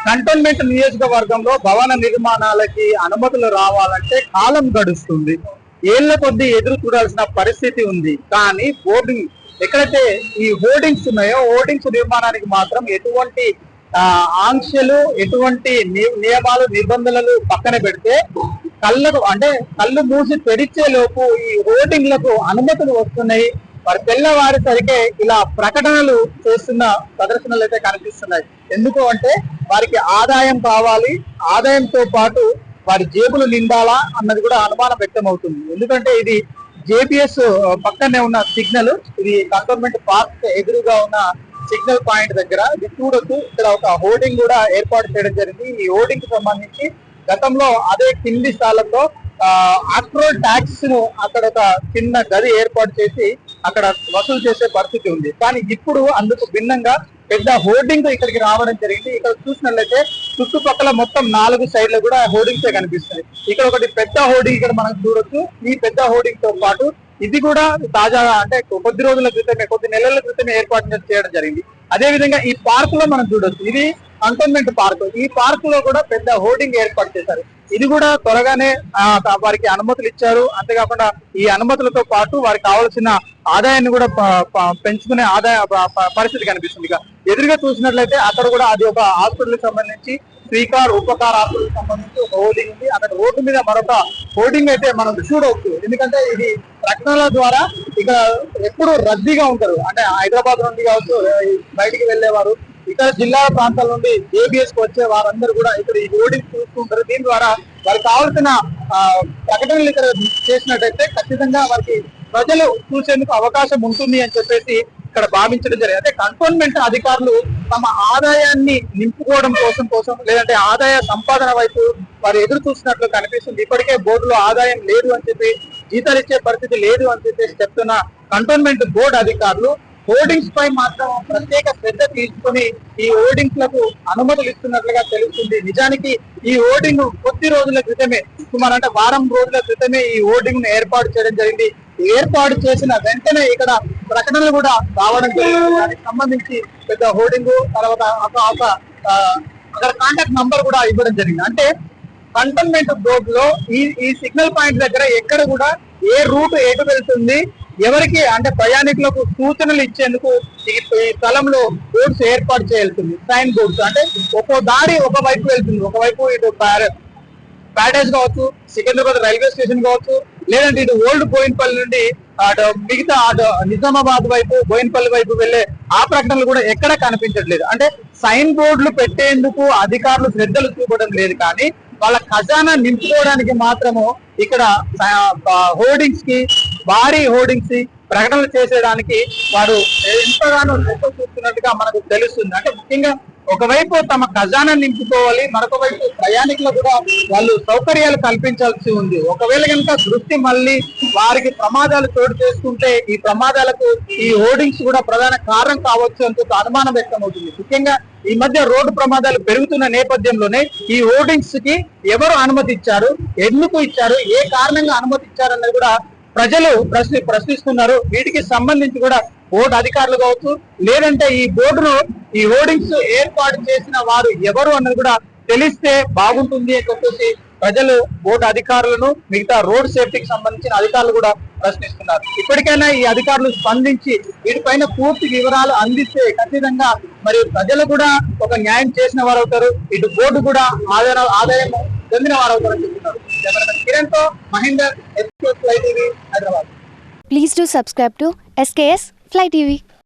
Cantonment నియోజకవర్గంలో భవన నిర్మాణాలకి అనుమతులు రావాలంటే కాలం గడుస్తుంది. ఏళ్ల కొద్దీ ఎదురు చూడాల్సిన పరిస్థితి ఉంది. కానీ బోర్డింగ్ ఎక్కడైతే ఈ హోర్డింగ్స్ ఉన్నాయో హోర్డింగ్స్ నిర్మాణానికి మాత్రం ఎటువంటి ఆంక్షలు, ఎటువంటి నియమాలు, నిబంధనలు పక్కన పెడితే కళ్ళు మూసి తెరిచే లోపు ఈ హోర్డింగ్లకు అనుమతులు వస్తున్నాయి. వారి తెల్లవారేసరికే ఇలా ప్రకటనలు చేస్తున్న ప్రదర్శనలు అయితే కనిపిస్తున్నాయి. ఎందుకు అంటే వారికి ఆదాయం కావాలి, ఆదాయంతో పాటు వారి జేబులు నిండాలా అన్నది కూడా అనుమానం వ్యక్తం అవుతుంది. ఎందుకంటే ఇది జేపీఎస్ పక్కనే ఉన్న సిగ్నల్, ఇది కంటోన్మెంట్ పార్క్ ఎదురుగా ఉన్న సిగ్నల్ పాయింట్ దగ్గర ఇది చూడొచ్చు. ఇక్కడ ఒక హోర్డింగ్ కూడా ఏర్పాటు చేయడం జరిగింది. ఈ హోర్డింగ్ కి సంబంధించి గతంలో అదే కింది స్థానంలో అక్రోల్ ట్యాక్స్ ను అక్కడ ఒక చిన్న గది ఏర్పాటు చేసి అక్కడ వసూలు చేసే పరిస్థితి ఉంది. కానీ ఇప్పుడు అందుకు భిన్నంగా పెద్ద హోర్డింగ్ ఇక్కడికి రావడం జరిగింది. ఇక్కడ చూసినట్లయితే చుట్టుపక్కల మొత్తం 4 సైడ్లు కూడా హోర్డింగ్సే కనిపిస్తాయి. ఇక్కడ ఒకటి పెద్ద హోర్డింగ్ ఇక్కడ మనం చూడొచ్చు. ఈ పెద్ద హోర్డింగ్ తో పాటు ఇది కూడా తాజాగా అంటే కొద్ది రోజుల క్రితమే, కొద్ది నెలల క్రితమే ఏర్పాటు చేయడం జరిగింది. అదే విధంగా ఈ పార్క్ లో మనం చూడొచ్చు. ఇది కంటోన్మెంట్ పార్క్. ఈ పార్క్ లో కూడా పెద్ద హోర్డింగ్ ఏర్పాటు చేశారు. ఇది కూడా త్వరగానే వారికి అనుమతులు ఇచ్చారు. అంతేకాకుండా ఈ అనుమతులతో పాటు వారికి కావాల్సిన ఆదాయాన్ని కూడా పెంచుకునే ఆదాయ పరిస్థితి కనిపిస్తుంది. ఇక ఎదురుగా చూసినట్లయితే అక్కడ కూడా అది ఒక హాస్పిటల్ కి సంబంధించి శ్రీకార్ ఉపకార్ హాస్పిటల్ కి సంబంధించి ఒక హోర్డింగ్ ఉంది. అక్కడ రోడ్డు మీద మరొక హోర్డింగ్ అయితే మనం చూడవచ్చు. ఎందుకంటే ఇది ప్రకటనల ద్వారా ఇక ఎప్పుడు రద్దీగా ఉంటారు. అంటే హైదరాబాద్ నుండి కావచ్చు, బయటికి వెళ్లేవారు, ఇతర జిల్లాల ప్రాంతాల నుండి జేబీఎస్ కు వచ్చే వారందరూ కూడా ఇక్కడ ఈ హోర్డింగ్ చూస్తుంటారు. దీని ద్వారా వారికి కావాల్సిన ప్రకటనలు ఇక్కడ చేసినట్టయితే ఖచ్చితంగా వారికి ప్రజలు చూసేందుకు అవకాశం ఉంటుంది అని చెప్పేసి ఇక్కడ భావించడం జరిగింది. అంటే కంటోన్మెంట్ అధికారులు తమ ఆదాయాన్ని నింపుకోవడం కోసం లేదంటే ఆదాయ సంపాదన వైపు వారు ఎదురు చూసినట్లు కనిపిస్తుంది. ఇప్పటికే బోర్డులో ఆదాయం లేదు అని చెప్పి, జీతాలు ఇచ్చే పరిస్థితి లేదు అని చెప్పేసి చెప్తున్న కంటోన్మెంట్ బోర్డు అధికారులు హోర్డింగ్స్ పై మాత్రం ప్రత్యేక శ్రద్ధ తీసుకుని ఈ హోర్డింగ్స్ లకు అనుమతులు ఇస్తున్నట్లుగా తెలుస్తుంది. నిజానికి ఈ హోర్డింగ్ కొద్ది రోజుల క్రితమే, సుమారు అంటే వారం రోజుల క్రితమే ఈ హోర్డింగ్ ను ఏర్పాటు చేయడం జరిగింది. ఏర్పాటు చేసిన వెంటనే ఇక్కడ ప్రకటనలు కూడా రావడం జరిగింది. దానికి సంబంధించి పెద్ద హోర్డింగ్, తర్వాత అక్కడ కాంటాక్ట్ నంబర్ కూడా ఇవ్వడం జరిగింది. అంటే కంటోన్మెంట్ బోర్డు లో ఈ సిగ్నల్ పాయింట్ దగ్గర ఎక్కడ కూడా ఏ రూట్ ఎటు వెళ్తుంది, ఎవరికి అంటే ప్రయాణికులకు సూచనలు ఇచ్చేందుకు ఈ స్థలంలో బోర్డ్స్ ఏర్పాటు చేయాల్సింది. సైన్ బోర్డ్స్ అంటే ఒక్కో దారి ఒక వైపు వెళ్తుంది. ఒకవైపు ఇటు ప్యాడేజ్ కావచ్చు, సికింద్రాబాద్ రైల్వే స్టేషన్ కావచ్చు, లేదంటే ఇటు ఓల్డ్ బోయిన్పల్లి నుండి మిగతా నిజామాబాద్ వైపు, బోయిన్పల్లి వైపు వెళ్లే ఆ ప్రకటనలు కూడా ఎక్కడ కనిపించట్లేదు. అంటే సైన్ బోర్డులు పెట్టేందుకు అధికారులు శ్రద్ధలు చూపడం లేదు, కానీ వాళ్ళ ఖజానా నింపుకోవడానికి మాత్రము ఇక్కడ హోర్డింగ్స్ కి, భారీ హోర్డింగ్స్ ప్రకటనలు చేసేయడానికి వారు ఎంతగానో శ్రద్ధ చూస్తున్నట్టుగా మనకు తెలుస్తుంది. అంటే ముఖ్యంగా ఒకవైపు తమ ఖజానా నింపుకోవాలి, మరొక వైపు ప్రయాణికులకు కూడా వాళ్ళు సౌకర్యాలు కల్పించాల్సి ఉంది. ఒకవేళ కనుక దృష్టి మళ్ళీ వారికి ప్రమాదాలు చోటు చేసుకుంటే ఈ ప్రమాదాలకు ఈ హోర్డింగ్స్ కూడా ప్రధాన కారణం కావచ్చు అని అనుమానం వ్యక్తం అవుతుంది. ముఖ్యంగా ఈ మధ్య రోడ్డు ప్రమాదాలు పెరుగుతున్న నేపథ్యంలోనే ఈ హోర్డింగ్స్ కి ఎవరు అనుమతి ఇచ్చారు, ఎందుకు ఇచ్చారు, ఏ కారణంగా అనుమతి ఇచ్చారన్నది కూడా ప్రజలు ప్రశ్నిస్తున్నారు. వీటికి సంబంధించి కూడా బోర్డు అధికారులు కావచ్చు, లేదంటే ఈ బోర్డును, ఈ హోర్డింగ్స్ ఏర్పాటు చేసిన వారు ఎవరు అన్నది కూడా తెలిస్తే బాగుంటుంది అని చెప్పేసి ప్రజలు బోర్డు అధికారులను, మిగతా రోడ్ సేఫ్టీకి సంబంధించిన అధికారులు కూడా ప్రశ్నిస్తున్నారు. ఇప్పటికైనా ఈ అధికారులు స్పందించి వీటిపైన పూర్తి వివరాలు అందిస్తే ఖచ్చితంగా మరి ప్రజలు కూడా ఒక న్యాయం చేసిన వారు అవుతారు, ఇటు బోర్డు కూడా ఆదాయం చెందిన వారు అవుతారని చెప్తున్నారు. కిరణ్ తో Mahender, SKS Fly TV, Hyderabad. Please do subscribe to SKS Fly TV.